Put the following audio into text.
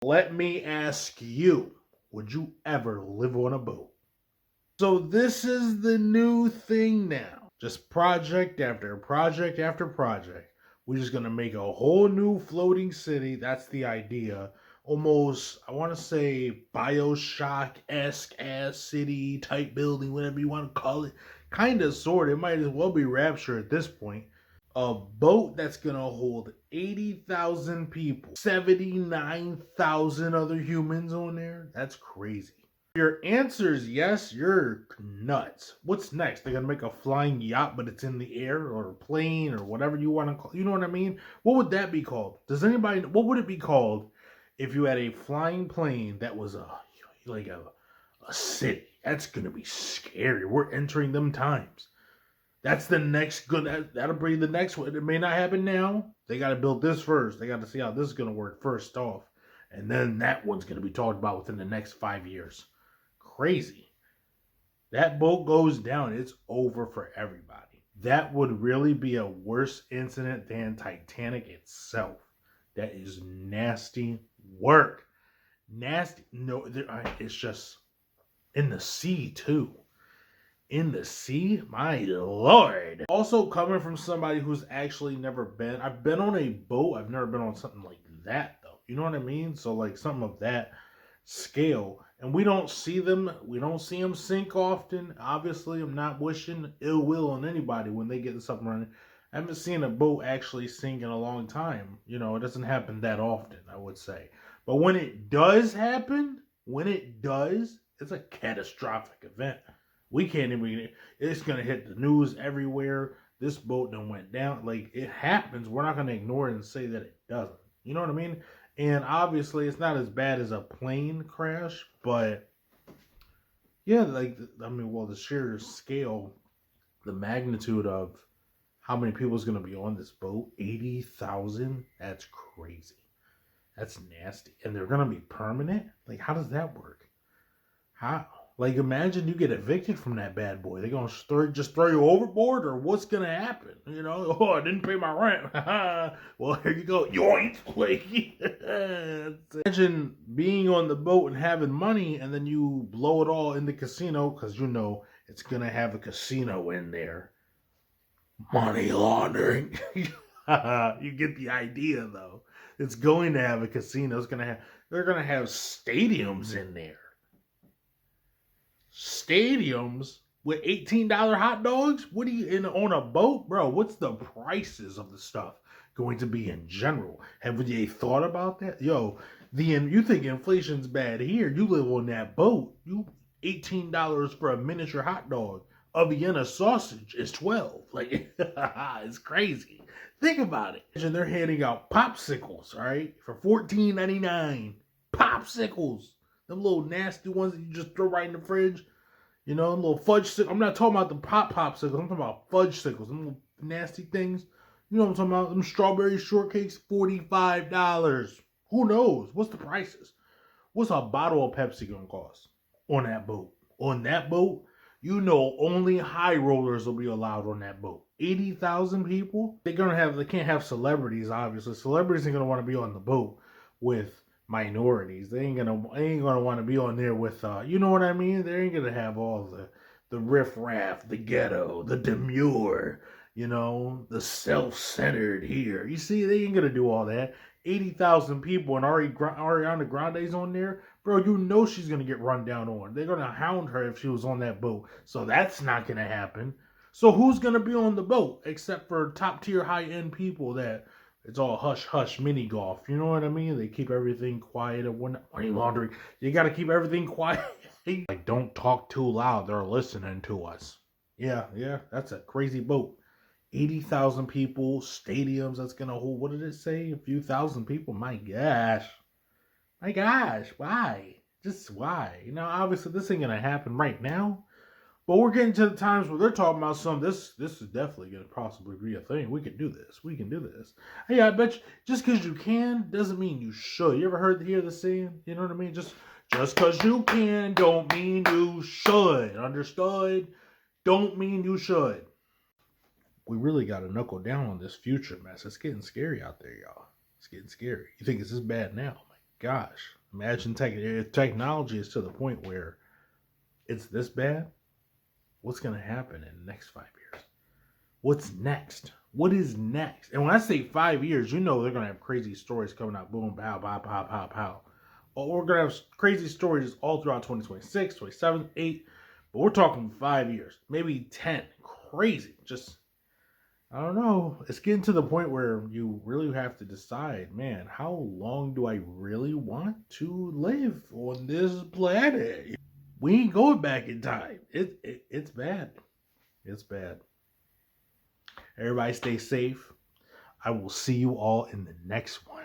Let me ask you, would you ever live on a boat? So this is the new thing now. Just project after project after project. We're just gonna make a whole new floating city. That's the idea. Almost, I want to say Bioshock-esque ass city type building, whatever you want to call it. Kind of, sort. It might as well be Rapture at this point. A boat that's gonna hold 80,000 people, 79,000 other humans on there. That's crazy. Your answer is yes, you're nuts. What's next? They're gonna make a flying yacht, but it's in the air, or a plane, or whatever you want to call. You know what I mean? What would that be called? Does anybody? What would it be called if you had a flying plane that was like a city? That's gonna be scary. We're entering them times. That's the next good. That'll be the next one. It may not happen now. They got to build this first. They got to see how this is gonna work first off, and then that one's gonna be talked about within the next 5 years. Crazy. That boat goes down, it's over for everybody. That would really be a worse incident than Titanic itself. That is nasty work. Nasty. No, it's just in the sea too. In the sea, my lord. Also, coming from somebody who's actually never been, I've been on a boat. I've never been on something like that though. You know what I mean? So like something of that scale, and we don't see them sink often. Obviously, I'm not wishing ill will on anybody when they get something running. I haven't seen a boat actually sink in a long time. It doesn't happen that often, I would say. But when it does happen, it's a catastrophic event. We can't even, it's going to hit the news everywhere. This boat done went down. Like, it happens. We're not going to ignore it and say that it doesn't. You know what I mean? And obviously, it's not as bad as a plane crash, but yeah, the sheer scale, the magnitude of how many people is going to be on this boat, 80,000, that's crazy. That's nasty. And they're going to be permanent? Like, how does that work? How? Like, imagine you get evicted from that bad boy. They're going to just throw you overboard, or what's going to happen? Oh, I didn't pay my rent. Well, here you go. Yoink. Like, imagine being on the boat and having money, and then you blow it all in the casino, because it's going to have a casino in there. Money laundering. You get the idea, though. It's going to have a casino. They're going to have stadiums in there. Stadiums with $18 hot dogs? What are you on a boat? Bro, what's the prices of the stuff going to be in general? Have you thought about that? Yo, you think inflation's bad here. You live on that boat. You $18 for a miniature hot dog. A Vienna sausage is 12. Like, it's crazy. Think about it. And they're handing out popsicles, all right, for $14.99. Popsicles. Them little nasty ones that you just throw right in the fridge. Little fudge sickles. I'm not talking about the popsicles. I'm talking about fudge sickles. Them little nasty things. You know what I'm talking about? Them strawberry shortcakes, $45. Who knows? What's the prices? What's a bottle of Pepsi gonna cost on that boat? On that boat, only high rollers will be allowed on that boat. 80,000 people. They can't have celebrities. Obviously, celebrities ain't gonna want to be on the boat with minorities. They ain't gonna want to be on there with you know what I mean? They ain't gonna have all the riffraff, the ghetto, the demure, the self-centered here. You see, they ain't gonna do all that. 80,000 people and Ariana Grande's on there, bro. She's gonna get run down on. They're gonna hound her if she was on that boat. So that's not gonna happen. So who's gonna be on the boat except for top tier high end people that it's all hush hush mini golf. You know what I mean? They keep everything quiet and when money laundering. You got to keep everything quiet. Like, don't talk too loud. They're listening to us. Yeah, that's a crazy boat. 80,000 people, stadiums that's going to hold, what did it say? A few thousand people? My gosh. Why? Just why? Obviously this ain't going to happen right now. But we're getting to the times where they're talking about this is definitely going to possibly be a thing. We can do this. Hey, I bet you, just because you can doesn't mean you should. You ever hear the saying? You know what I mean? Just because you can don't mean you should. Understood? Don't mean you should. We really got to knuckle down on this future mess. It's getting scary out there, y'all. It's getting scary. You think it's this bad now? gosh, imagine if technology is to the point where it's this bad. What's going to happen in the next 5 years? What's next? What is next? And when I say 5 years, you know they're going to have crazy stories coming out. Boom, pow, pow, pow, pow, pow. Or we're going to have crazy stories all throughout 2026, 27, 8. But we're talking 5 years, maybe 10. Crazy. Just, I don't know. It's getting to the point where you really have to decide, man, how long do I really want to live on this planet? We ain't going back in time. It's bad. It's bad. Everybody stay safe. I will see you all in the next one.